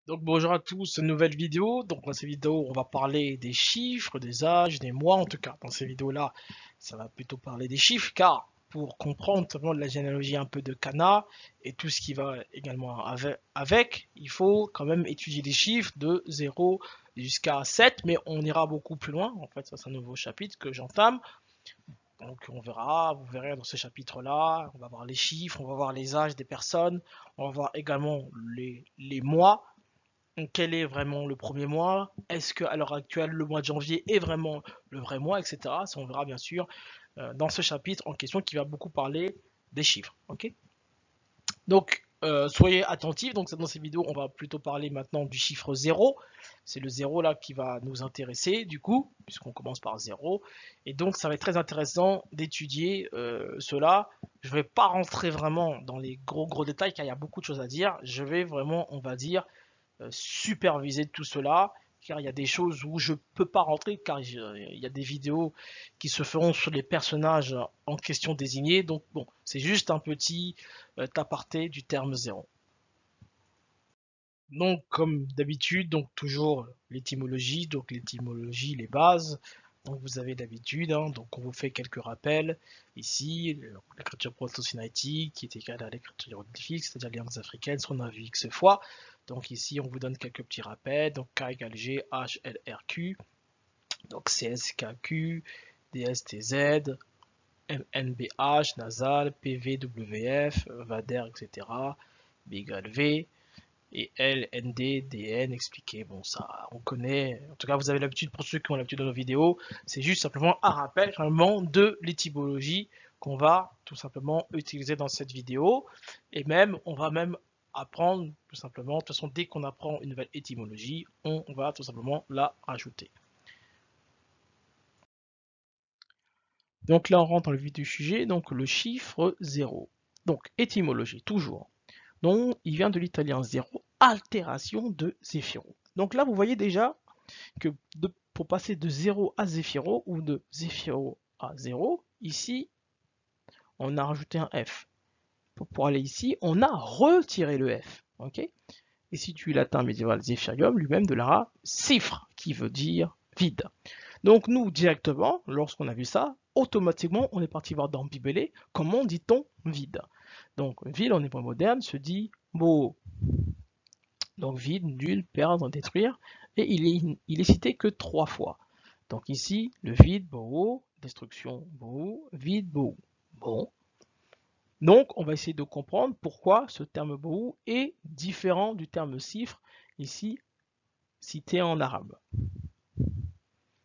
Donc bonjour à tous, nouvelle vidéo. Donc dans cette vidéo, on va parler des chiffres, des âges, des mois. En tout cas, dans ces vidéos-là, ça va plutôt parler des chiffres, car pour comprendre simplement de la généalogie un peu de Cana et tout ce qui va également avec, il faut quand même étudier les chiffres de 0 jusqu'à 7, mais on ira beaucoup plus loin. En fait, ça c'est un nouveau chapitre que j'entame. Donc on verra, vous verrez dans ce chapitre-là, on va voir les chiffres, on va voir les âges des personnes, on va voir également les mois. Donc, quel est vraiment le premier mois? Est-ce qu'à l'heure actuelle, le mois de janvier est vraiment le vrai mois, etc. Ça, on verra bien sûr dans ce chapitre en question qui va beaucoup parler des chiffres. Ok. Donc, soyez attentifs. Donc, dans ces vidéos, on va plutôt parler maintenant du chiffre 0. C'est le 0 là qui va nous intéresser, du coup, puisqu'on commence par 0. Et donc, ça va être très intéressant d'étudier cela. Je ne vais pas rentrer vraiment dans les gros détails car il y a beaucoup de choses à dire. Je vais vraiment, on va dire, superviser tout cela, car il y a des choses où je peux pas rentrer, car il y a des vidéos qui se feront sur les personnages en question désignés. Donc bon, c'est juste un petit aparté du terme 0. Donc comme d'habitude, donc toujours l'étymologie, donc l'étymologie, les bases. Donc vous avez d'habitude, hein, donc on vous fait quelques rappels. Ici, l'écriture proto-sinaïtique qui est égale à l'écriture hiéroglyphique, c'est-à-dire les langues africaines, ce qu'on a vu X fois. Donc ici, on vous donne quelques petits rappels. Donc K égale G, H, L, R, Q. Donc CS, K, Q, DS, TZ, MNBH, nasal, PV, WF, VADER, etc. B égale V et L, ND, DN expliqué. Bon, ça, on connaît. En tout cas, vous avez l'habitude, pour ceux qui ont l'habitude de nos vidéos, c'est juste simplement un rappel vraiment de l'étymologie qu'on va tout simplement utiliser dans cette vidéo. Et même, on va même apprendre tout simplement. De toute façon, dès qu'on apprend une nouvelle étymologie, on va tout simplement la rajouter. Donc là, on rentre dans le vif du sujet. Donc le chiffre 0. Donc étymologie, toujours. Donc, il vient de l'italien 0, altération de Zéphiro. Donc là, vous voyez déjà que pour passer de 0 à Zéphiro ou de Zéphiro à 0, ici, on a rajouté un F. Pour aller ici, on a retiré le F. Okay, et si tu latin médiéval Zéphirium, lui-même de l'arabe cifre, qui veut dire vide. Donc nous, directement, lorsqu'on a vu ça, automatiquement, on est parti voir dans Bibélé, comment dit-on vide. Donc vide en hébreu moderne se dit beau. Donc vide, nul, perdre, détruire. Et il est cité que 3 fois. Donc ici, le vide, bohu, destruction, bohu, vide, bohu. Bon. Donc on va essayer de comprendre pourquoi ce terme bohu est différent du terme cifre, ici cité en arabe.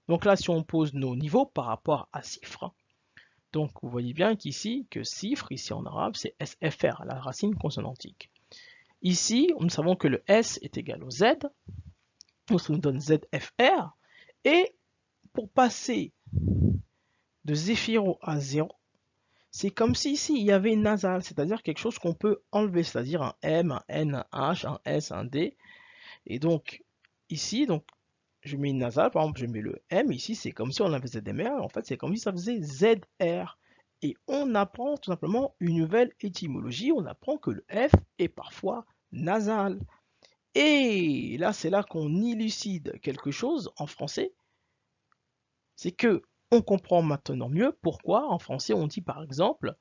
Donc là, si on pose nos niveaux par rapport à cifre, donc vous voyez bien qu'ici, que cifre, ici en arabe, c'est SFR, la racine consonantique. Ici, nous savons que le S est égal au Z, donc ça nous donne ZFR, et pour passer de Zéphiro à 0, c'est comme si ici il y avait une nasale, c'est-à-dire quelque chose qu'on peut enlever, c'est-à-dire un M, un N, un H, un S, un D. Et donc ici, donc je mets une nasale, par exemple je mets le M, ici c'est comme si on avait ZMR, en fait c'est comme si ça faisait ZR. Et on apprend tout simplement une nouvelle étymologie, on apprend que le F est parfois nasal. Et là c'est là qu'on élucide quelque chose en français, c'est que on comprend maintenant mieux pourquoi en français on dit par exemple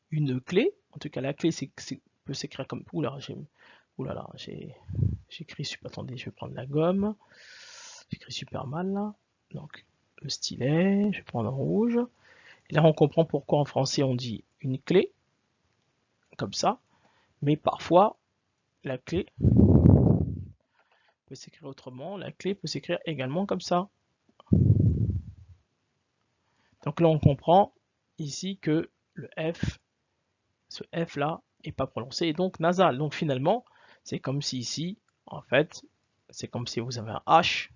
une clé, en tout cas la clé peut s'écrire comme, oulala, j'écris super, attendez, je vais prendre la gomme, j'écris super mal là, donc le stylet, je vais prendre en rouge, et là on comprend pourquoi en français on dit une clé, comme ça, mais parfois la clé peut s'écrire autrement, la clé peut s'écrire également comme ça. Donc là on comprend ici que le F, ce F là, est pas prononcé et donc nasal. Donc finalement, c'est comme si ici, en fait, c'est comme si vous avez un H.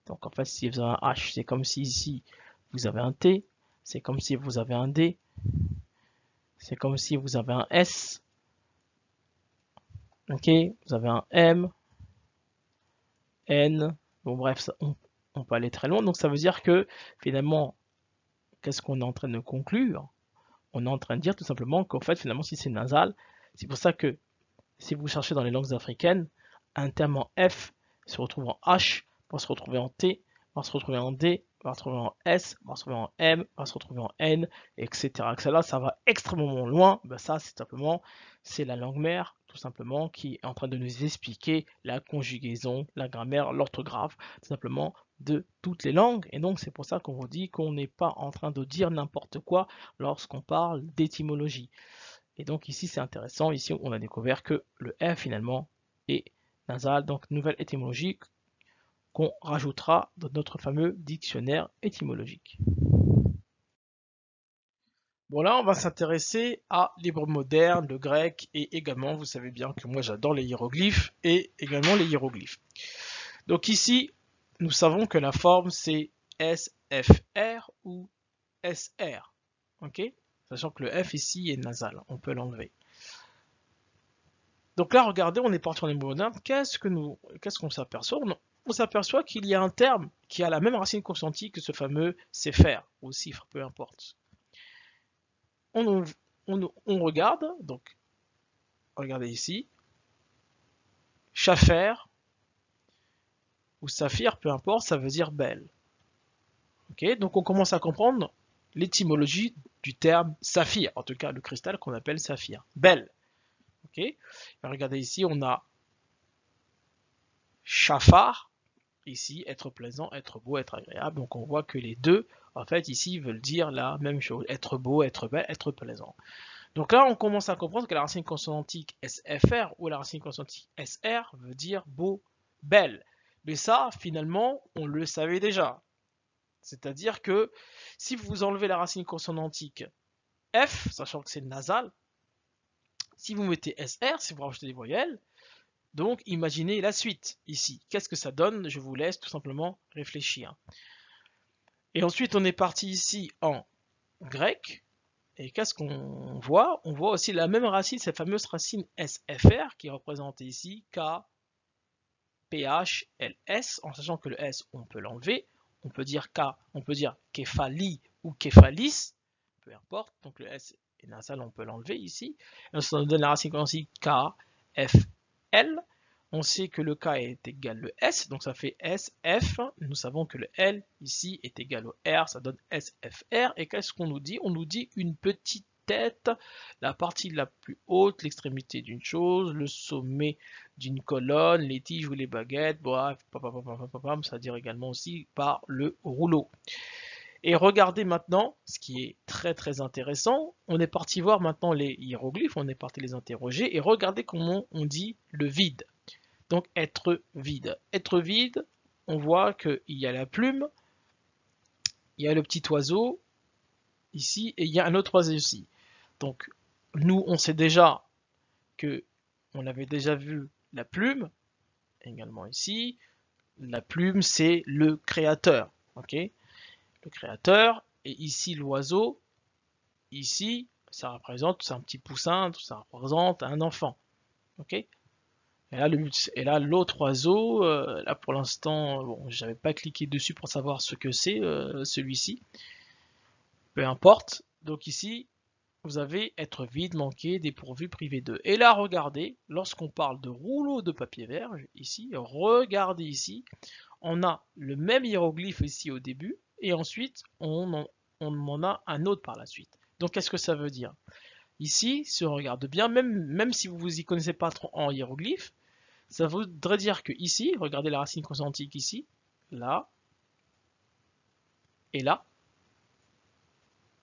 Donc en fait, si vous avez un H, c'est comme si ici, vous avez un T. C'est comme si vous avez un D. C'est comme si vous avez un S. Ok, vous avez un M, N. Bon bref, on peut aller très loin. Donc ça veut dire que finalement, qu'est-ce qu'on est en train de conclure? On est en train de dire tout simplement qu'en fait, finalement, si c'est nasal, c'est pour ça que si vous cherchez dans les langues africaines, un terme en F se retrouve en H, va se retrouver en T, va se retrouver en D, va se retrouver en S, va se retrouver en M, va se retrouver en N, etc. Ça va extrêmement loin. Ben ça, c'est simplement, c'est la langue mère, tout simplement, qui est en train de nous expliquer la conjugaison, la grammaire, l'orthographe, tout simplement, de toutes les langues. Et donc, c'est pour ça qu'on vous dit qu'on n'est pas en train de dire n'importe quoi lorsqu'on parle d'étymologie. Et donc, ici, c'est intéressant. Ici, on a découvert que le R, finalement, est nasal. Donc, nouvelle étymologie qu'on rajoutera dans notre fameux dictionnaire étymologique. Bon, là, on va s'intéresser à l'hébreu moderne, le grec, et également, vous savez bien que moi, j'adore les hiéroglyphes, et également les hiéroglyphes. Donc ici, nous savons que la forme, c'est SFR ou SR. Ok? Sachant que le F ici est nasal, on peut l'enlever. Donc là, regardez, on est parti en hébreu moderne. Qu'est-ce qu'on s'aperçoit? On s'aperçoit qu'il y a un terme qui a la même racine consonantique que ce fameux sefer ou cifre, peu importe. On regarde, donc regardez ici, shafer ou saphir, peu importe, ça veut dire belle. Ok, donc on commence à comprendre l'étymologie du terme saphir, en tout cas le cristal qu'on appelle saphir, belle. Ok, et regardez ici, on a shafar, ici, être plaisant, être beau, être agréable. Donc on voit que les deux, en fait, ici, veulent dire la même chose. Être beau, être belle, être plaisant. Donc là, on commence à comprendre que la racine consonantique SFR ou la racine consonantique SR veut dire beau, belle. Mais ça, finalement, on le savait déjà. C'est-à-dire que si vous enlevez la racine consonantique F, sachant que c'est nasal, si vous mettez SR, si vous rajoutez des voyelles, donc imaginez la suite ici. Qu'est-ce que ça donne? Je vous laisse tout simplement réfléchir. Et ensuite, on est parti ici en grec. Et qu'est-ce qu'on voit? On voit aussi la même racine, cette fameuse racine SFR qui est représentée ici, K, PH, LS, en sachant que le S, on peut l'enlever. On peut dire K, on peut dire képhali ou képhalis, peu importe. Donc le S est nasal, on peut l'enlever ici. Et ça nous donne la racine aussi K, F, L. On sait que le K est égal au S, donc ça fait SF. Nous savons que le L ici est égal au R, ça donne SFR. Et qu'est-ce qu'on nous dit? On nous dit une petite tête, la partie la plus haute, l'extrémité d'une chose, le sommet d'une colonne, les tiges ou les baguettes, bref, ça veut dire également aussi par le rouleau. Et regardez maintenant, ce qui est très très intéressant, on est parti voir maintenant les hiéroglyphes, on est parti les interroger, et regardez comment on dit le vide. Donc être vide. Être vide, on voit qu'il y a la plume, il y a le petit oiseau ici, et il y a un autre oiseau ici. Donc nous, on sait déjà que on avait déjà vu la plume, également ici. La plume, c'est le créateur. Ok, le créateur, et ici l'oiseau, ici, ça représente, c'est un petit poussin, ça représente un enfant. Ok, et là, l'autre oiseau, là pour l'instant, bon, j'avais pas cliqué dessus pour savoir ce que c'est celui-ci. Peu importe. Donc ici, vous avez être vide, manqué, dépourvu, privé de. Et là, regardez, lorsqu'on parle de rouleau de papier vierge, ici, regardez ici, on a le même hiéroglyphe ici au début, et ensuite, on en a un autre par la suite. Donc, qu'est-ce que ça veut dire? Ici, si on regarde bien, même si vous vous y connaissez pas trop en hiéroglyphe, ça voudrait dire que ici, regardez la racine consonantique ici, là, et là,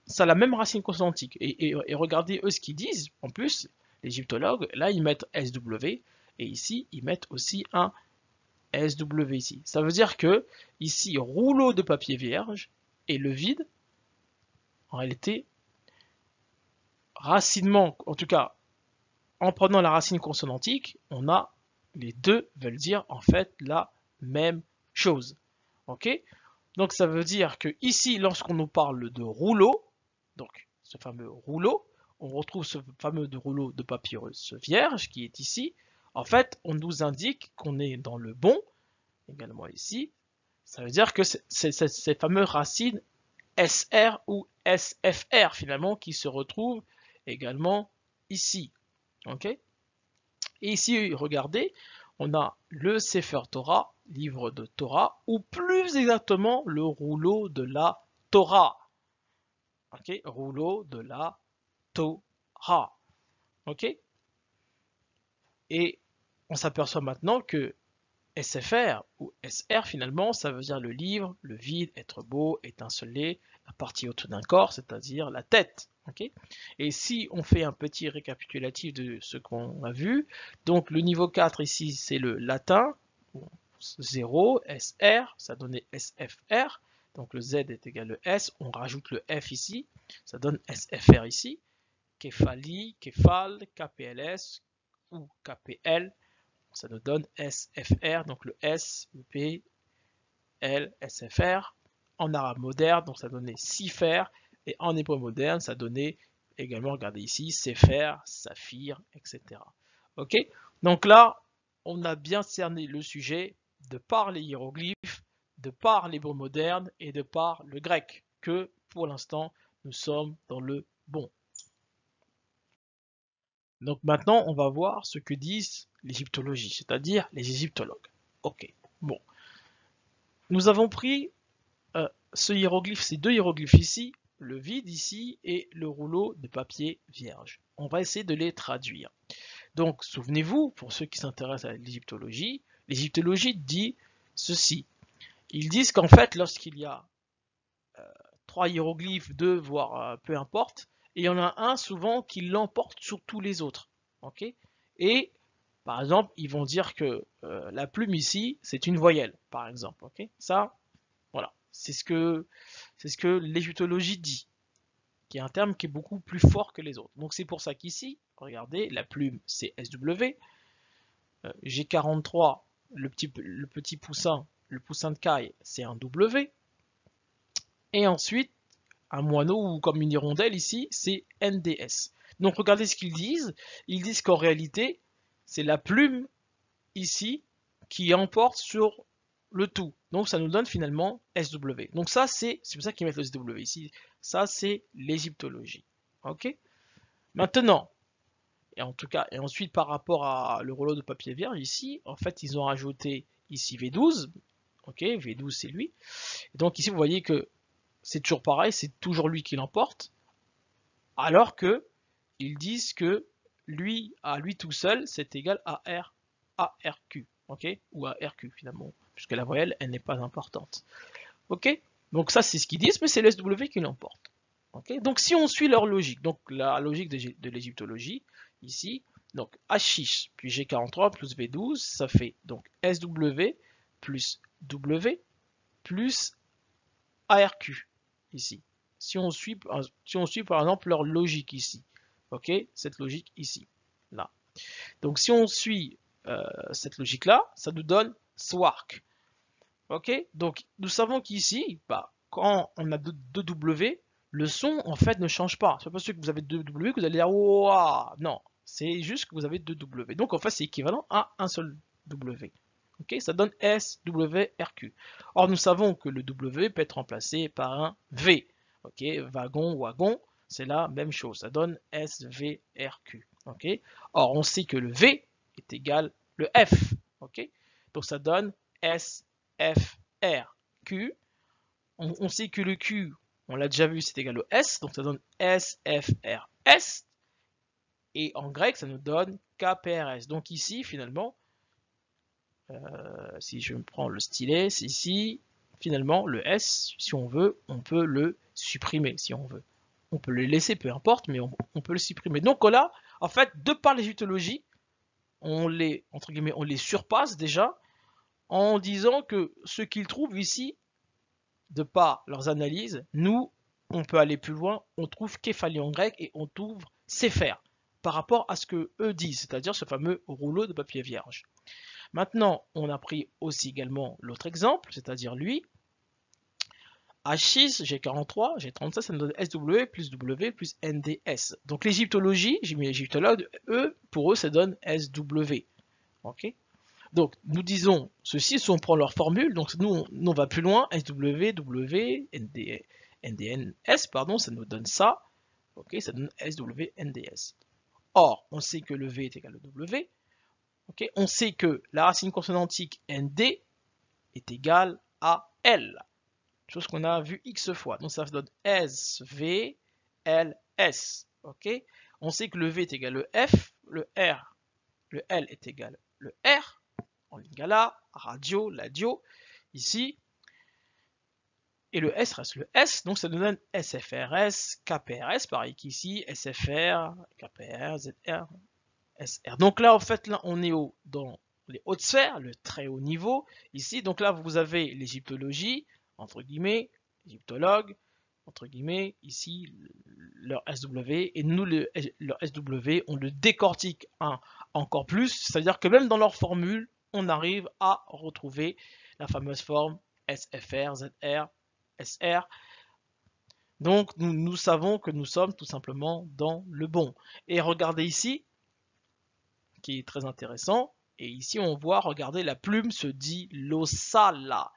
ça a la même racine consonantique. Et regardez eux ce qu'ils disent, en plus, l'égyptologue, là ils mettent SW, et ici ils mettent aussi un SW ici. Ça veut dire que ici, rouleau de papier vierge, et le vide, en réalité, racinement, en tout cas, en prenant la racine consonantique, on a, les deux veulent dire en fait la même chose. Ok? Donc ça veut dire que ici, lorsqu'on nous parle de rouleau, donc ce fameux rouleau, on retrouve ce fameux rouleau de papyrus vierge qui est ici. En fait, on nous indique qu'on est dans le bon, également ici. Ça veut dire que c'est ces fameuses racines SR ou SFR finalement qui se retrouvent également ici. Ok? Et ici, regardez, on a le Sefer Torah, livre de Torah, ou plus exactement le rouleau de la Torah. Ok, rouleau de la Torah. Ok, et on s'aperçoit maintenant que SFR ou SR finalement, ça veut dire le livre, le vide, être beau, étinceler, la partie haute d'un corps, c'est-à-dire la tête. Okay, et si on fait un petit récapitulatif de ce qu'on a vu, donc le niveau 4 ici c'est le latin, 0, SR, ça donnait SFR, donc le Z est égal le S, on rajoute le F ici, ça donne SFR ici, Képhali, Képhal, KPLS ou KPL, ça nous donne SFR, donc le S, le P, L, SFR. En arabe moderne, donc ça donnait Sifer, et en hébreu moderne, ça donnait également, regardez ici, Sefer, Saphir, etc. Ok, donc là, on a bien cerné le sujet de par les hiéroglyphes, de par l'hébreu moderne et de par le grec, que pour l'instant, nous sommes dans le bon. Donc maintenant, on va voir ce que disent l'égyptologie, c'est-à-dire les égyptologues. Ok, bon. Nous avons pris ce hiéroglyphe, ces deux hiéroglyphes ici, le vide ici et le rouleau de papier vierge. On va essayer de les traduire. Donc, souvenez-vous, pour ceux qui s'intéressent à l'égyptologie dit ceci. Ils disent qu'en fait, lorsqu'il y a trois hiéroglyphes, deux, voire peu importe, et il y en a un souvent qui l'emporte sur tous les autres. Okay, et par exemple, ils vont dire que la plume ici, c'est une voyelle, par exemple. Okay, ça, voilà, c'est ce que l'égyptologie dit, qui est un terme qui est beaucoup plus fort que les autres. Donc c'est pour ça qu'ici, regardez, la plume c'est SW, G43, le petit poussin, le poussin de caille, c'est un W, et ensuite un moineau ou comme une hirondelle ici, c'est NDS. Donc regardez ce qu'ils disent. Ils disent qu'en réalité, c'est la plume ici qui emporte sur le tout. Donc ça nous donne finalement SW. Donc ça c'est pour ça qu'ils mettent le SW ici. Ça c'est l'égyptologie. Ok. Maintenant, et en tout cas, et ensuite par rapport à le rouleau de papier vierge ici, en fait ils ont rajouté ici V12. Ok, V12 c'est lui. Donc ici vous voyez que c'est toujours pareil, c'est toujours lui qui l'emporte, alors que ils disent que lui, à lui tout seul, c'est égal à ARQ, ok, ou à RQ finalement, puisque la voyelle, elle n'est pas importante, ok. Donc ça, c'est ce qu'ils disent, mais c'est l'SW qui l'emporte, ok. Donc si on suit leur logique, donc la logique de l'égyptologie ici, donc H6 puis G43 plus V12, ça fait donc SW plus W plus ARQ ici. Si on suit par exemple leur logique ici, ok, cette logique ici, là. Donc si on suit cette logique-là, ça nous donne Swark. Ok, donc nous savons qu'ici, bah, quand on a deux W, le son en fait ne change pas. C'est pas parce que vous avez deux W que vous allez dire waouh, non, c'est juste que vous avez deux W. Donc en fait c'est équivalent à un seul W. Ok, ça donne SWRQ. Or nous savons que le W peut être remplacé par un V. Ok, wagon, wagon, c'est la même chose. Ça donne SVRQ. Ok. Or on sait que le V est égal le F. Ok, donc ça donne SFRQ. On sait que le Q, on l'a déjà vu, c'est égal au S, donc ça donne SFRS. Et en grec, ça nous donne KPRS. Donc ici, finalement, si je prends le stylet, c'est ici, finalement, le S, si on veut, on peut le supprimer, si on veut. On peut le laisser, peu importe, mais on peut le supprimer. Donc là, en fait, de par l'égyptologie, on les, entre guillemets, on les surpasse déjà en disant que ce qu'ils trouvent ici, de par leurs analyses, nous, on peut aller plus loin, on trouve Képhali en grec et on trouve Sefer par rapport à ce que eux disent, c'est-à-dire ce fameux rouleau de papier vierge. Maintenant, on a pris aussi également l'autre exemple, c'est-à-dire lui. H6, G43, G37, ça nous donne SW plus W plus NDS. Donc l'égyptologie, j'ai mis l'égyptologue, eux, pour eux, ça donne SW. Ok. Donc nous disons ceci, si on prend leur formule, donc nous on va plus loin, SW, W, NDS, pardon, ça nous donne ça. Ok, ça donne SW, NDS. Or, on sait que le V est égal au W. Okay, on sait que la racine consonantique ND est égale à L, chose qu'on a vu X fois. Donc ça donne SV, L, S. Okay, on sait que le V est égal au F, le R, le L est égal au R, en lingala, radio, ladio, ici, et le S reste le S, donc ça nous donne SFRS, KPRS, pareil qu'ici, SFR, KPR, ZR, SR. Donc là, en fait, là, on est dans les hautes sphères, le très haut niveau, ici. Donc là, vous avez l'égyptologie, entre guillemets, égyptologue, entre guillemets, ici, leur SW, et nous, leur SW, on le décortique encore plus, c'est-à-dire que même dans leur formule, on arrive à retrouver la fameuse forme SFR, ZR, SR. Donc, nous savons que nous sommes tout simplement dans le bon. Et regardez ici, qui est très intéressant. Et ici, on voit, regardez, la plume se dit losala.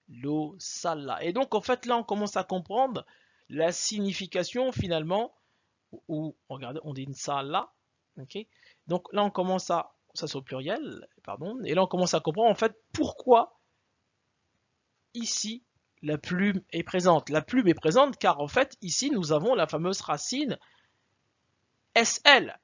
Losala. Et donc, en fait, là, on commence à comprendre la signification, finalement, où, regardez, on dit une sala. Okay, donc là, on commence à, ça c'est au pluriel, pardon, et là, on commence à comprendre, en fait, pourquoi ici, la plume est présente. La plume est présente car, en fait, ici, nous avons la fameuse racine SL.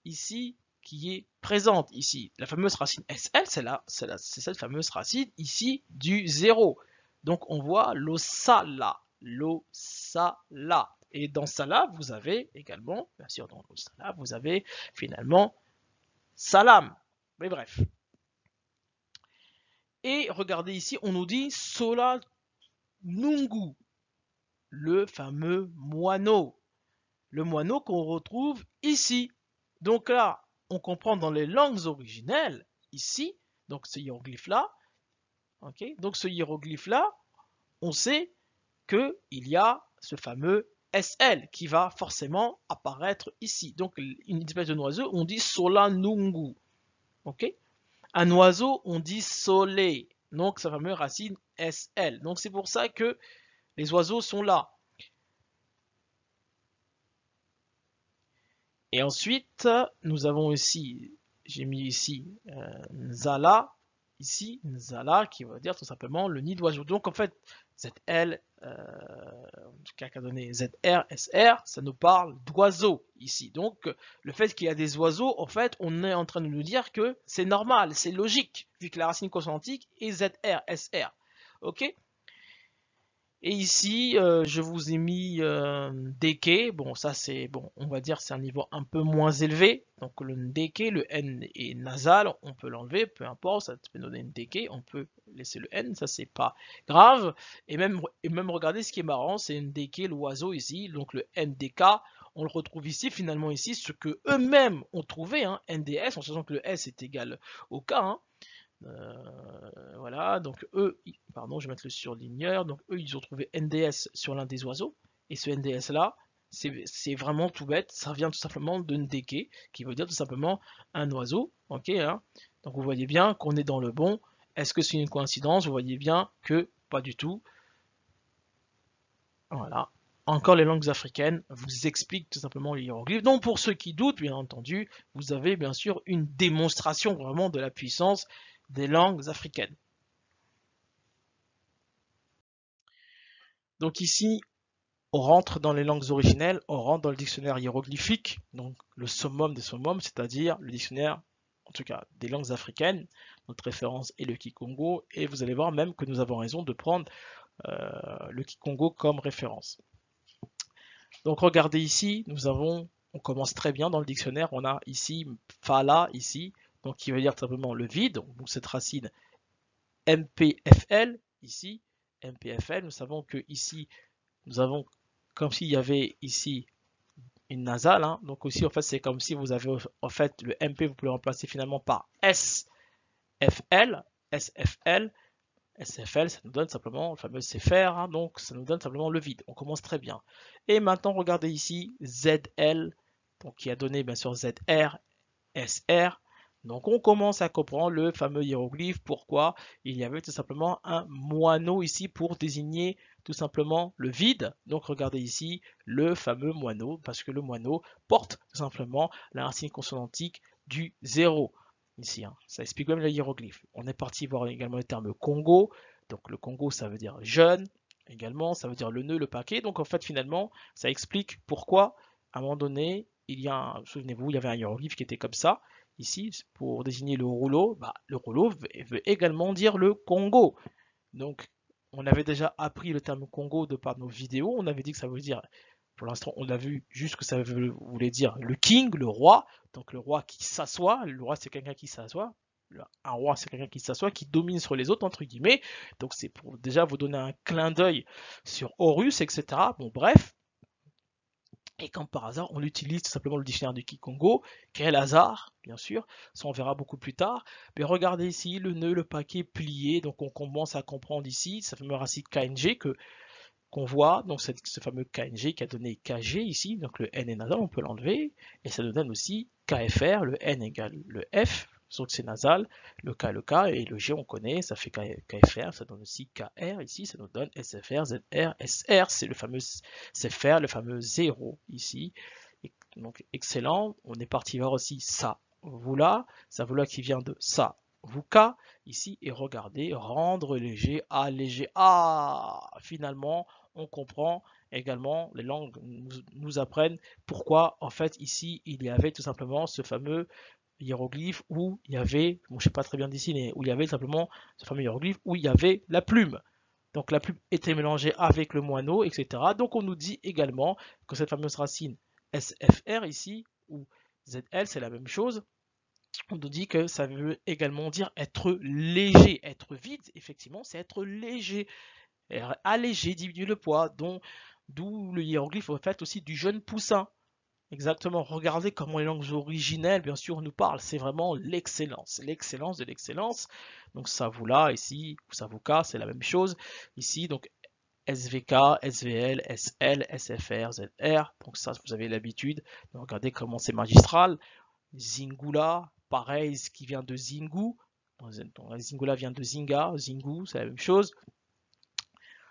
Ici, qui est présente ici. La fameuse racine SL, c'est cette fameuse racine ici du 0. Donc on voit l'osala, l'osala. Et dans sala, vous avez également, bien sûr dans l'osala, vous avez finalement salam. Mais bref. Et regardez ici, on nous dit sola nungu, le fameux moineau. Le moineau qu'on retrouve ici. Donc là, on comprend dans les langues originelles, ici, donc ce hiéroglyphe-là, okay, donc ce hiéroglyphe-là, on sait qu'il y a ce fameux SL qui va forcément apparaître ici. Donc une espèce de oiseau, on dit solanungu. Okay, un oiseau, on dit solé. Donc sa fameuse racine SL. Donc c'est pour ça que les oiseaux sont là. Et ensuite, nous avons aussi, j'ai mis ici Nzala, ici Nzala, qui veut dire tout simplement le nid d'oiseau. Donc en fait, ZL, qu'a donné ZR, SR, ça nous parle d'oiseaux ici. Donc le fait qu'il y a des oiseaux, en fait, on est en train de nous dire que c'est normal, c'est logique, vu que la racine consonantique est ZR, SR. Ok ? Et ici, je vous ai mis Ndeke. Bon, ça c'est bon, on va dire c'est un niveau un peu moins élevé. Donc le Ndeke, le N est nasal, on peut l'enlever, peu importe, ça peut donner Ndeke, on peut laisser le N, ça c'est pas grave. Et même regardez ce qui est marrant, c'est Ndeke, l'oiseau ici, donc le NDK, on le retrouve ici, finalement ici, ce que eux-mêmes ont trouvé, hein, NDS, en sachant que le S est égal au K, hein. Voilà, donc eux, pardon, je vais mettre le surligneur, donc eux, ils ont trouvé NDS sur l'un des oiseaux, et ce NDS là, c'est vraiment tout bête, ça vient tout simplement de Ndeke, qui veut dire tout simplement un oiseau, ok, hein. Donc vous voyez bien qu'on est dans le bon. Est-ce que c'est une coïncidence? Vous voyez bien que pas du tout. Voilà. Encore les langues africaines vous expliquent tout simplement les hiéroglyphes. Donc pour ceux qui doutent, bien entendu, vous avez bien sûr une démonstration vraiment de la puissance des langues africaines. Donc ici, on rentre dans les langues originelles, on rentre dans le dictionnaire hiéroglyphique, donc le summum des summums, c'est-à-dire le dictionnaire, en tout cas, des langues africaines. Notre référence est le Kikongo, et vous allez voir même que nous avons raison de prendre le Kikongo comme référence. Donc regardez ici, on commence très bien dans le dictionnaire, on a ici Fala, ici, donc qui veut dire tout simplement le vide, donc cette racine MPFL, ici, MPFL, nous savons que ici, nous avons comme s'il y avait ici une nasale, hein. Donc aussi en fait c'est comme si vous avez en fait le MP, vous pouvez le remplacer finalement par SFL, SFL, SFL, ça nous donne simplement le fameux CFR, hein, donc ça nous donne simplement le vide. On commence très bien. Et maintenant regardez ici ZL, donc qui a donné bien sûr ZR, SR. Donc on commence à comprendre le fameux hiéroglyphe, pourquoi il y avait tout simplement un moineau ici pour désigner tout simplement le vide. Donc regardez ici le fameux moineau, parce que le moineau porte tout simplement la racine consonantique du 0. ici, hein. Ça explique même les hiéroglyphes. On est parti voir également le terme Congo. Donc le Congo, ça veut dire jeune. Également, ça veut dire le nœud, le paquet. Donc en fait, finalement, ça explique pourquoi, à un moment donné, souvenez-vous, il y avait un hiéroglyphe qui était comme ça. Ici, pour désigner le rouleau, bah, le rouleau veut également dire le Congo. Donc, on avait déjà appris le terme Congo de par nos vidéos. On avait dit que ça veut dire, pour l'instant, on a vu juste que ça voulait dire le king, le roi. Donc, le roi qui s'assoit. Le roi, c'est quelqu'un qui s'assoit. Un roi, c'est quelqu'un qui s'assoit, qui domine sur les autres, entre guillemets. Donc, c'est pour déjà vous donner un clin d'œil sur Horus, etc. Bon, bref. Et comme par hasard, on utilise tout simplement le dictionnaire du Kikongo. Quel hasard, bien sûr, ça on verra beaucoup plus tard. Mais regardez ici, le nœud, le paquet plié, donc on commence à comprendre ici, ce fameux racine KNG qu'on voit, donc ce fameux KNG qui a donné KG ici, donc le N est nasal, on peut l'enlever, et ça nous donne aussi KFR, le N égale le F, sauf que c'est nasal, le K, et le G on connaît, ça fait KFR, ça donne aussi KR ici, ça nous donne SFR, ZR, SR, c'est le fameux SFR, le fameux 0 ici, et donc excellent, on est parti voir aussi ça, vous là qui vient de ça, vous K, ici, et regardez, rendre léger, alléger, finalement, on comprend également, les langues nous apprennent pourquoi, en fait, ici, il y avait tout simplement ce fameux hiéroglyphe où il y avait, bon, je sais pas très bien dessiné, où il y avait simplement ce fameux hiéroglyphe où il y avait la plume. Donc la plume était mélangée avec le moineau, etc. Donc on nous dit également que cette fameuse racine SFR ici, ou ZL, c'est la même chose. On nous dit que ça veut également dire être léger, être vide, effectivement, c'est être léger. Alléger, diminuer le poids, d'où le hiéroglyphe en fait aussi du jeune poussin. Exactement, regardez comment les langues originelles, bien sûr, nous parlent. C'est vraiment l'excellence de l'excellence. Donc ça vous là, ici, ça vous K, c'est la même chose. Ici, donc SVK, SVL, SL, SFR, ZR. Donc ça, vous avez l'habitude. Regardez comment c'est magistral. Zingula, pareil, ce qui vient de Zingu. Zingula vient de Zinga, Zingu, c'est la même chose.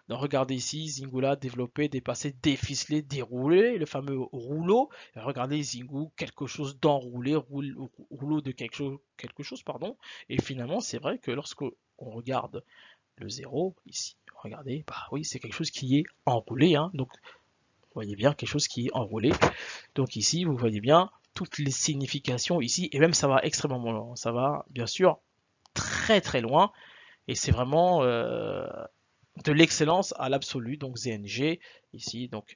Donc regardez ici, Zingula développé, dépassé, déficelé, déroulé, le fameux rouleau. Et regardez Zingu, quelque chose d'enroulé, rouleau de quelque chose, pardon. Et finalement, c'est vrai que lorsque on regarde le 0 ici, regardez, bah oui, c'est quelque chose qui est enroulé, hein. Donc vous voyez bien quelque chose qui est enroulé. Donc ici, vous voyez bien toutes les significations ici, et même ça va extrêmement loin. Ça va bien sûr très très loin, et c'est vraiment de l'excellence à l'absolu. Donc ZNG ici, donc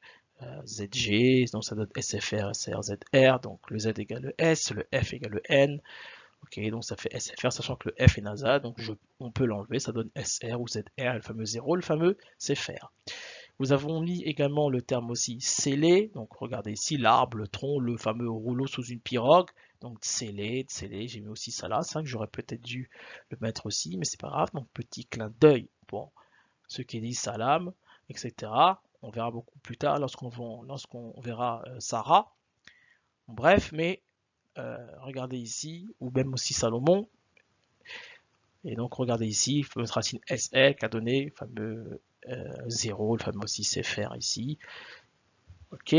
ZG, donc ça donne SFR, SR, ZR, donc le Z égale le S, le F égale le N. Ok, donc ça fait SFR, sachant que le F est nasal, donc on peut l'enlever, ça donne SR ou ZR, le fameux 0, le fameux CFR. Nous avons mis également le terme aussi scellé, donc regardez ici l'arbre, le tronc, le fameux rouleau sous une pirogue, donc scellé, j'ai mis aussi ça là, ça que j'aurais peut-être dû le mettre aussi, mais c'est pas grave, donc petit clin d'œil pour ceux qui disent salam, etc. On verra beaucoup plus tard lorsqu'on verra Sarah. Bref, mais regardez ici, ou même aussi Salomon, et donc regardez ici, notre racine SL qui a donné le fameux 0, le fameux aussi CFR ici. Ok.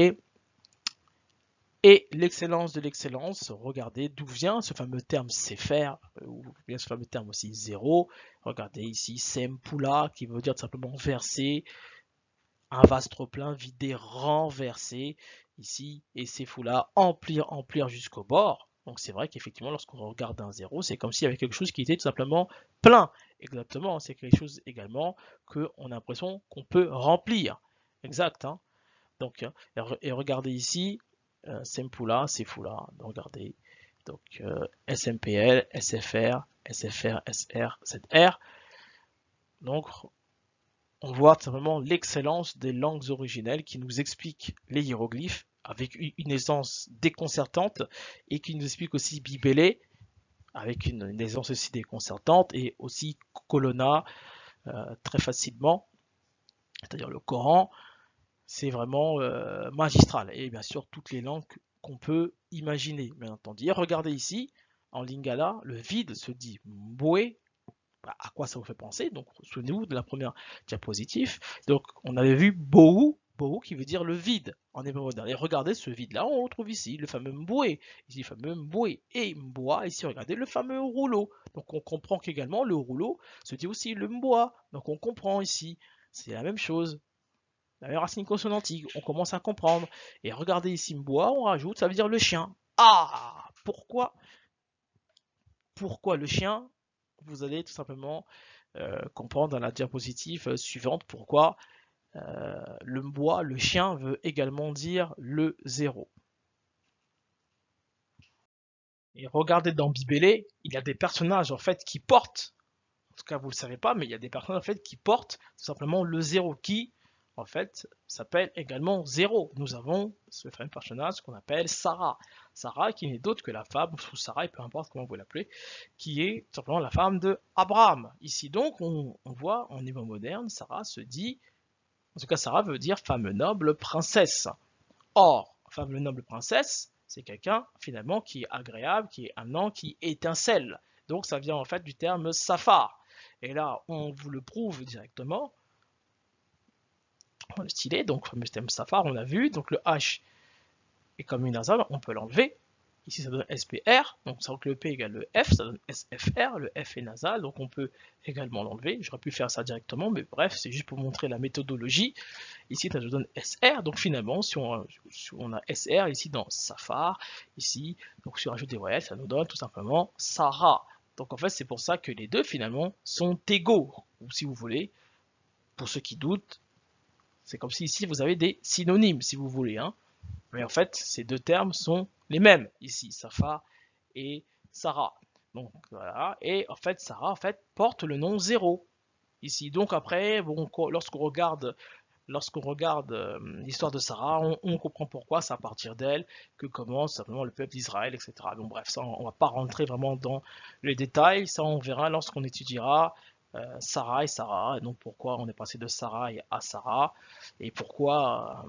Et l'excellence de l'excellence, regardez d'où vient ce fameux terme CFR, ou bien ce fameux terme aussi 0. Regardez ici, Sempula, qui veut dire tout simplement verser, un vase trop plein, vider, renverser, ici, et ces fous-là, emplir jusqu'au bord. Donc c'est vrai qu'effectivement, lorsqu'on regarde un 0, c'est comme s'il y avait quelque chose qui était tout simplement plein. Exactement, c'est quelque chose également qu'on a l'impression qu'on peut remplir. Exact, hein. Donc, et regardez ici, Sempula, c'est fou-là, regardez. Donc, SMPL, SFR, SFR, SR, ZR. Donc, on voit tout simplement l'excellence des langues originelles qui nous expliquent les hiéroglyphes avec une aisance déconcertante et qui nous explique aussi Bibélé avec une aisance aussi déconcertante et aussi Colonna très facilement, c'est-à-dire le Coran, c'est vraiment magistral. Et bien sûr, toutes les langues qu'on peut imaginer, bien entendu. Et regardez ici, en lingala, le vide se dit Mboué. À quoi ça vous fait penser? Donc, souvenez-vous de la première diapositive. Donc, on avait vu Bohu Bo qui veut dire le vide en hébreu moderne. Et regardez ce vide-là, on le retrouve ici, le fameux mboué. Ici, le fameux mboué et mboa. Ici, regardez le fameux rouleau. Donc on comprend qu'également le rouleau se dit aussi le mboa. Donc on comprend ici, c'est la même chose. La même racine consonantique, on commence à comprendre. Et regardez ici mboa, on rajoute, ça veut dire le chien. Ah, pourquoi le chien? Vous allez tout simplement comprendre dans la diapositive suivante pourquoi le mboa, le chien, veut également dire le 0. Et regardez dans Bibélé, il y a des personnages en fait qui portent, en tout cas vous ne le savez pas, mais il y a des personnages en fait qui portent tout simplement le 0, qui en fait s'appelle également 0. Nous avons ce fameux personnage qu'on appelle Sarah. Sarah qui n'est d'autre que la femme, ou Sarah, peu importe comment vous l'appelez, qui est tout simplement la femme de Abraham. Ici donc on voit en hébreu moderne, Sarah se dit, en tout cas Sarah veut dire femme noble, princesse. Or, femme noble, princesse, c'est quelqu'un finalement qui est agréable, qui est un nom qui étincelle. Donc ça vient en fait du terme safar. Et là, on vous le prouve directement. Le stylet, donc le fameux terme safar, on a vu. Donc le H est comme une nasale, on peut l'enlever. Ici, ça donne SPR, donc ça que le P égale le F, ça donne SFR, le F est nasal, donc on peut également l'enlever. J'aurais pu faire ça directement, mais bref, c'est juste pour montrer la méthodologie. Ici, ça nous donne SR, donc finalement, si on a SR ici dans Safar, ici, donc si on rajoute des voyelles, ça nous donne tout simplement Sarah. Donc en fait, c'est pour ça que les deux finalement sont égaux, ou si vous voulez, pour ceux qui doutent, c'est comme si ici vous avez des synonymes, si vous voulez, hein. Mais en fait, ces deux termes sont les mêmes ici, Safa et Sarah. Donc voilà, et en fait, Sarah en fait porte le nom 0 ici. Donc après, bon, lorsqu'on regarde l'histoire de Sarah, on comprend pourquoi c'est à partir d'elle que commence simplement le peuple d'Israël, etc. Donc bref, ça, on ne va pas rentrer vraiment dans les détails, ça on verra lorsqu'on étudiera Sarah et Sarah, et donc pourquoi on est passé de Sarah à Sarah, et pourquoi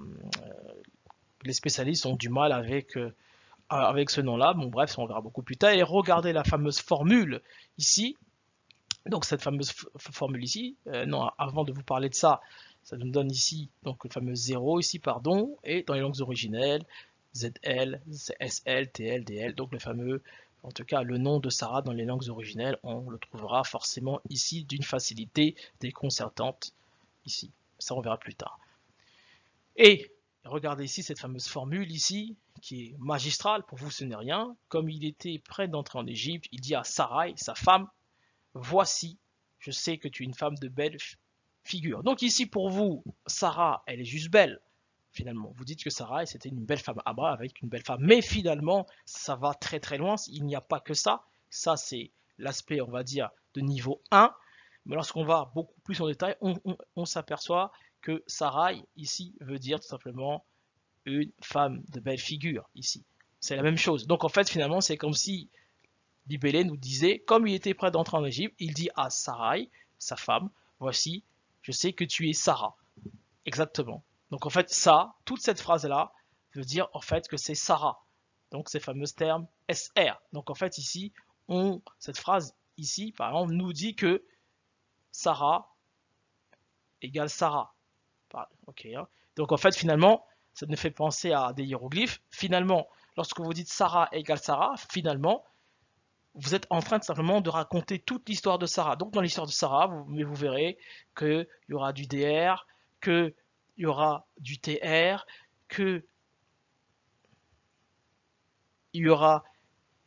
les spécialistes ont du mal avec ce nom-là. Bon, bref, on verra beaucoup plus tard. Et regardez la fameuse formule ici. Donc, cette fameuse formule ici, non, avant de vous parler de ça, ça nous donne ici donc le fameux 0 ici, pardon, et dans les langues originelles, ZL, SL, TL, DL, donc le fameux, en tout cas le nom de Sarah dans les langues originelles, on le trouvera forcément ici d'une facilité déconcertante, ici. Ça, on verra plus tard. Et regardez ici cette fameuse formule ici, qui est magistrale, pour vous ce n'est rien. Comme il était prêt d'entrer en Égypte, il dit à Sarai, sa femme, voici, je sais que tu es une femme de belle figure. Donc ici pour vous, Sarah, elle est juste belle. Finalement, vous dites que Sarai c'était une belle femme, Abraham avec une belle femme. Mais finalement, ça va très très loin, il n'y a pas que ça. Ça c'est l'aspect, on va dire, de niveau 1. Mais lorsqu'on va beaucoup plus en détail, on s'aperçoit que Sarai ici veut dire tout simplement une femme de belle figure ici. C'est la même chose. Donc en fait finalement c'est comme si Libellé nous disait, comme il était prêt d'entrer en Égypte, il dit à Sarai, sa femme, voici, je sais que tu es Sarah. Exactement. Donc en fait ça, toute cette phrase là veut dire en fait que c'est Sarah. Donc ces fameux termes SR. Donc en fait ici, cette phrase ici par exemple nous dit que Sarah égale Sarah. Ok, hein. Donc en fait finalement ça nous fait penser à des hiéroglyphes. Finalement lorsque vous dites Sarah égale Sarah, finalement vous êtes en train de simplement de raconter toute l'histoire de Sarah. Donc dans l'histoire de Sarah, vous verrez qu'il y aura du DR, qu'il y aura du TR, qu'il y aura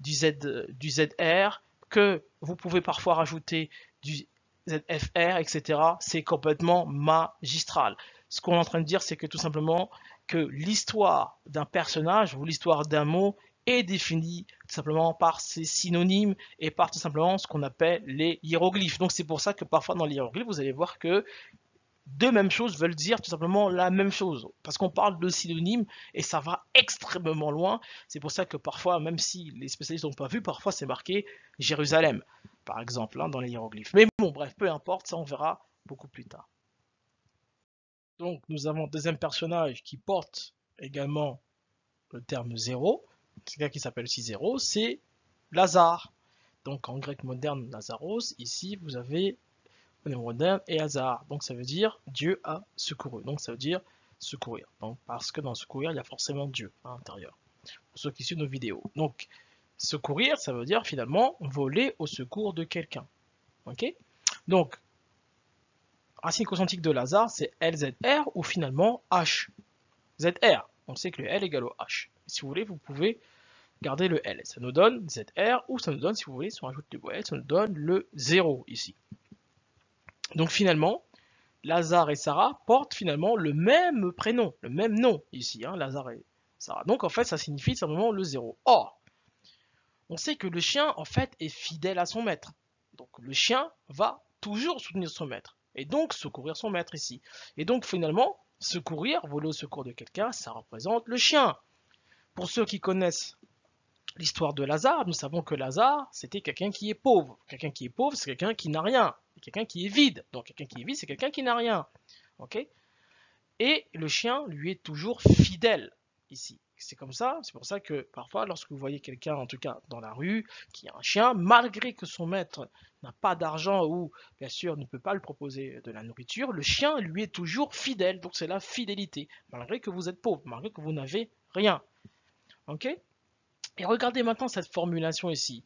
du ZR, que vous pouvez parfois rajouter du ZFR, etc. C'est complètement magistral. Ce qu'on est en train de dire, c'est que tout simplement que l'histoire d'un personnage ou l'histoire d'un mot est définie tout simplement par ses synonymes et par tout simplement ce qu'on appelle les hiéroglyphes. Donc c'est pour ça que parfois dans les hiéroglyphes, vous allez voir que deux mêmes choses veulent dire tout simplement la même chose. Parce qu'on parle de synonymes et ça va extrêmement loin. C'est pour ça que parfois, même si les spécialistes n'ont pas vu, parfois c'est marqué Jérusalem, par exemple, hein, dans les hiéroglyphes. Mais bon, bref, peu importe, ça on verra beaucoup plus tard. Donc nous avons un deuxième personnage qui porte également le terme 0. C'est quelqu'un qui s'appelle aussi 0, c'est Lazare. Donc en grec moderne, Lazaros, ici vous avez moderne et hasard. Donc ça veut dire Dieu a secouru. Donc ça veut dire secourir. Donc, parce que dans secourir, il y a forcément Dieu à l'intérieur. Pour ceux qui suivent nos vidéos. Donc, secourir, ça veut dire finalement voler au secours de quelqu'un. Ok? Donc, racine constantique de Lazare, c'est LZR ou finalement H. ZR, on sait que le L égale au H. Si vous voulez, vous pouvez garder le L. Ça nous donne ZR ou ça nous donne, si vous voulez, si on rajoute le L, ça nous donne le 0 ici. Donc finalement, Lazare et Sarah portent finalement le même prénom, le même nom ici, hein, Lazare et Sarah. Donc en fait, ça signifie simplement le 0. Or, on sait que le chien, en fait, est fidèle à son maître. Donc le chien va toujours soutenir son maître. Et donc secourir son maître ici. Et donc finalement, secourir, voler au secours de quelqu'un, ça représente le chien. Pour ceux qui connaissent l'histoire de Lazare, nous savons que Lazare, c'était quelqu'un qui est pauvre. Quelqu'un qui est pauvre, c'est quelqu'un qui n'a rien. Quelqu'un qui est vide. Donc quelqu'un qui est vide, c'est quelqu'un qui n'a rien. Ok? Et le chien lui est toujours fidèle ici. C'est comme ça, c'est pour ça que parfois, lorsque vous voyez quelqu'un, en tout cas dans la rue, qui a un chien, malgré que son maître n'a pas d'argent ou, bien sûr, ne peut pas lui proposer de la nourriture, le chien lui est toujours fidèle. Donc c'est la fidélité, malgré que vous êtes pauvre, malgré que vous n'avez rien. Ok? Et regardez maintenant cette formulation ici,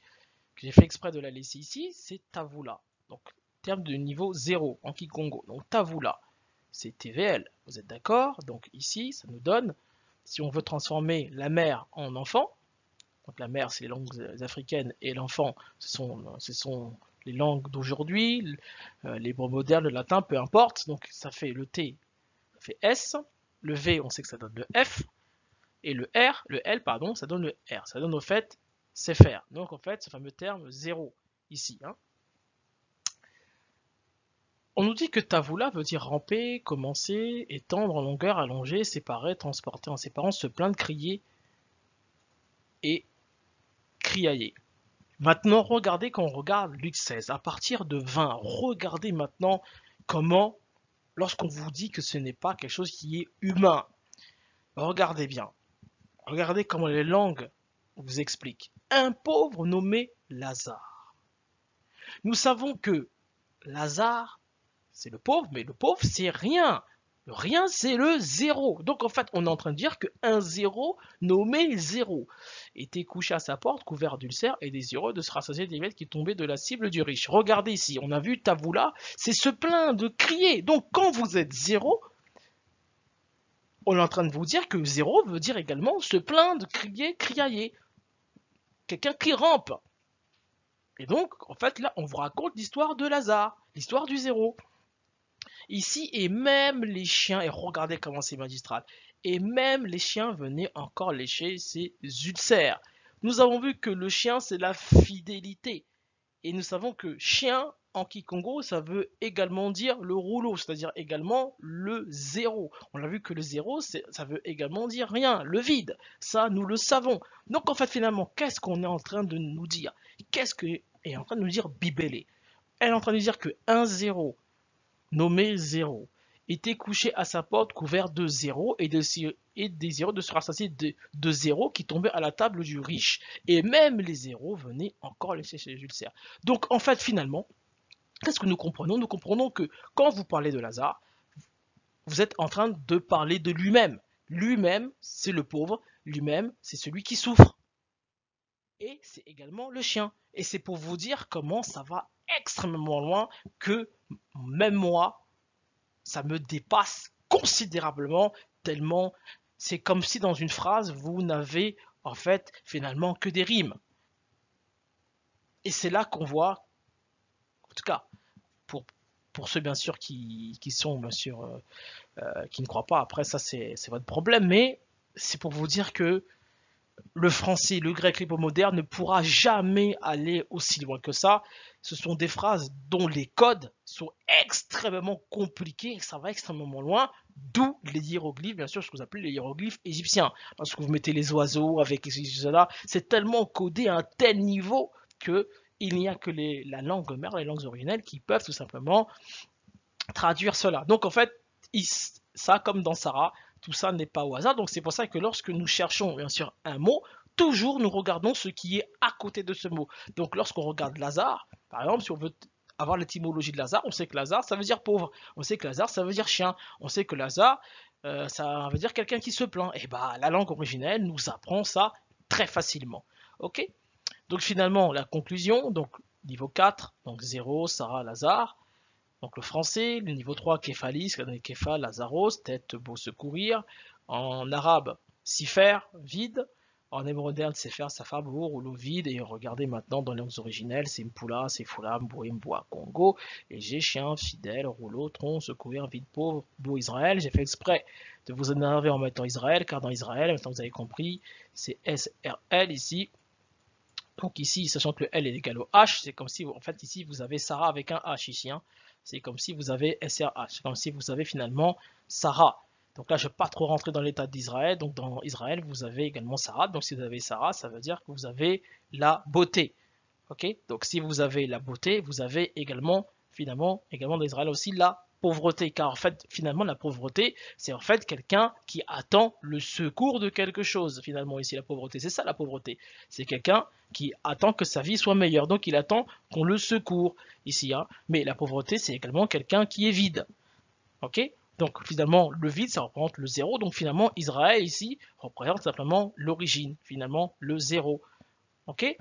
que j'ai fait exprès de la laisser ici, c'est Tavula. Donc, terme de niveau 0 en Kikongo. Donc Tavula, c'est TVL. Vous êtes d'accord? Donc ici, ça nous donne, si on veut transformer la mère en enfant, donc la mère c'est les langues africaines et l'enfant ce sont les langues d'aujourd'hui, l'hébreu moderne, le latin, peu importe. Donc ça fait le T, ça fait S, le V on sait que ça donne le F, et le R, le L pardon, ça donne le R. Ça donne au fait Sefer. Donc en fait ce fameux terme 0 ici. Hein. On nous dit que Tavoula veut dire ramper, commencer, étendre en longueur, allonger, séparer, transporter en séparant, se plaindre, crier et criailler. Maintenant, regardez quand on regarde Luc 16, à partir de 20, regardez maintenant comment, lorsqu'on vous dit que ce n'est pas quelque chose qui est humain, regardez bien, regardez comment les langues vous expliquent. Un pauvre nommé Lazare. Nous savons que Lazare, c'est le pauvre, mais le pauvre, c'est rien. Le rien, c'est le 0. Donc en fait, on est en train de dire qu'un 0 nommé 0 était couché à sa porte, couvert d'ulcères et désireux de se rassasier des miettes qui tombaient de la cible du riche. Regardez ici, on a vu Tavoula, c'est se plaindre, de crier. Donc quand vous êtes 0, on est en train de vous dire que 0 veut dire également se plaindre, crier, criailler. Quelqu'un qui rampe. Et donc, en fait, là, on vous raconte l'histoire de Lazare, l'histoire du 0. Ici, et même les chiens, et regardez comment c'est magistral, et même les chiens venaient encore lécher ses ulcères. Nous avons vu que le chien, c'est la fidélité. Et nous savons que chien, en Kikongo, ça veut également dire le rouleau, c'est-à-dire également le 0. On a vu que le 0, ça veut également dire rien, le vide. Ça, nous le savons. Donc, en fait, finalement, qu'est-ce qu'on est en train de nous dire? Qu'est-ce que est en train de nous dire Bibélé? Elle est en train de nous dire que un 0 nommé 0 était couché à sa porte couvert de 0 et désireux de se rassasier de 0 qui tombait à la table du riche. Et même les 0 venaient encore lécher ses ulcères. Donc en fait finalement, qu'est-ce que nous comprenons? Nous comprenons que quand vous parlez de Lazare, vous êtes en train de parler de lui-même. Lui-même, c'est le pauvre. Lui-même, c'est celui qui souffre. Et c'est également le chien. Et c'est pour vous dire comment ça va extrêmement loin que même moi, ça me dépasse considérablement, tellement c'est comme si dans une phrase, vous n'avez en fait finalement que des rimes. Et c'est là qu'on voit, en tout cas, pour ceux bien sûr qui sont bien sûr qui ne croient pas, après ça c'est votre problème, mais c'est pour vous dire que le français, le grec, l'hypomoderne ne pourra jamais aller aussi loin que ça. Ce sont des phrases dont les codes sont extrêmement compliqués et ça va extrêmement loin, d'où les hiéroglyphes, bien sûr, ce que vous appelez les hiéroglyphes égyptiens. Lorsque vous mettez les oiseaux avec cela, c'est tellement codé à un tel niveau que il n'y a que la langue mère, les langues originelles qui peuvent tout simplement traduire cela. Donc en fait, ça comme dans Sarah, tout ça n'est pas au hasard. Donc c'est pour ça que lorsque nous cherchons bien sûr un mot, toujours nous regardons ce qui est à côté de ce mot. Donc lorsqu'on regarde Lazare, par exemple, si on veut avoir l'étymologie de Lazare, on sait que Lazare ça veut dire pauvre, on sait que Lazare ça veut dire chien, on sait que Lazare ça veut dire quelqu'un qui se plaint. Et bah, la langue originelle nous apprend ça très facilement. Ok? Donc finalement, la conclusion, donc niveau 4, donc 0, Sarah, Lazare. Donc le français, le niveau 3, Képhalis, Kefa, Lazaros, tête, beau, secourir. En arabe, Sifer, vide. En hébreu moderne, Sefer, Safar, beau, rouleau, vide. Et regardez maintenant dans les langues originelles, c'est Mpula, c'est Fula, Mboué, Mboua, Congo. Et j'ai chien, fidèle, rouleau, tronc, secourir, vide, pauvre, beau, Israël. J'ai fait exprès de vous énerver en mettant Israël, car dans Israël, maintenant vous avez compris, c'est SRL ici. Donc ici, sachant que le L est égal au H, c'est comme si, en fait, ici, vous avez Sarah avec un H ici. Hein. C'est comme si vous avez SRH. C'est comme si vous avez finalement Sarah. Donc là, je ne vais pas trop rentrer dans l'état d'Israël. Donc dans Israël, vous avez également Sarah. Donc si vous avez Sarah, ça veut dire que vous avez la beauté. Ok? Donc si vous avez la beauté, vous avez également, finalement, également dans Israël aussi la pauvreté. Car en fait, finalement, la pauvreté, c'est en fait quelqu'un qui attend le secours de quelque chose. Finalement, ici, la pauvreté, c'est ça la pauvreté. C'est quelqu'un qui attend que sa vie soit meilleure. Donc il attend qu'on le secourt ici. Hein. Mais la pauvreté, c'est également quelqu'un qui est vide. Ok? Donc finalement, le vide, ça représente le zéro. Donc finalement, Israël ici représente simplement l'origine. Finalement, le zéro. Ok?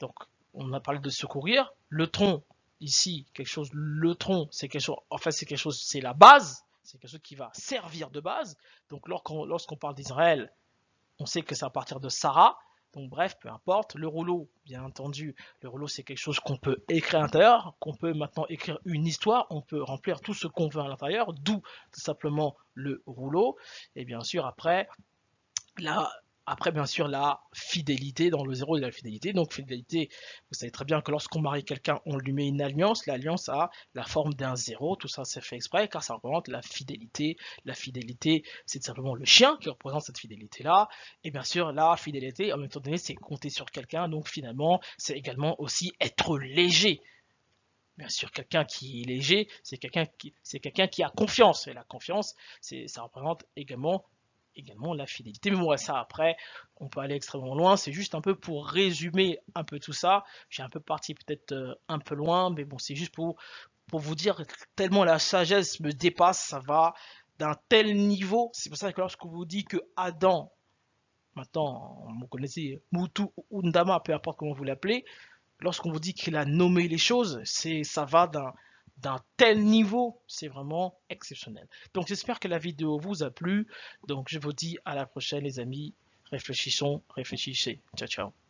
Donc, on a parlé de secourir. Le tronc, ici, quelque chose, le tronc, c'est quelque chose, en fait, c'est quelque chose, c'est la base, c'est quelque chose qui va servir de base. Donc, lorsqu'on parle d'Israël, on sait que c'est à partir de Sarah. Donc, bref, peu importe. Le rouleau, bien entendu, le rouleau, c'est quelque chose qu'on peut écrire à l'intérieur, qu'on peut maintenant écrire une histoire, on peut remplir tout ce qu'on veut à l'intérieur, d'où tout simplement le rouleau. Et bien sûr, après, Là, après, bien sûr, la fidélité, dans le zéro, il y a la fidélité. Donc, fidélité, vous savez très bien que lorsqu'on marie quelqu'un, on lui met une alliance. L'alliance a la forme d'un zéro. Tout ça, c'est fait exprès car ça représente la fidélité. La fidélité, c'est simplement le chien qui représente cette fidélité-là. Et bien sûr, la fidélité, en même temps donné, c'est compter sur quelqu'un. Donc, finalement, c'est également aussi être léger. Bien sûr, quelqu'un qui est léger, c'est quelqu'un qui a confiance. Et la confiance, ça représente également la fidélité. Mais bon, ça après, on peut aller extrêmement loin. C'est juste un peu pour résumer un peu tout ça. J'ai un peu parti peut-être un peu loin, mais bon, c'est juste pour vous dire tellement la sagesse me dépasse, ça va d'un tel niveau. C'est pour ça que lorsque vous dit que Adam, maintenant, vous connaissez Mutu ou Ndama, peu importe comment vous l'appelez, lorsqu'on vous dit qu'il a nommé les choses, ça va d'un tel niveau, c'est vraiment exceptionnel. Donc j'espère que la vidéo vous a plu. Donc je vous dis à la prochaine les amis. Réfléchissons, réfléchissez. Ciao ciao.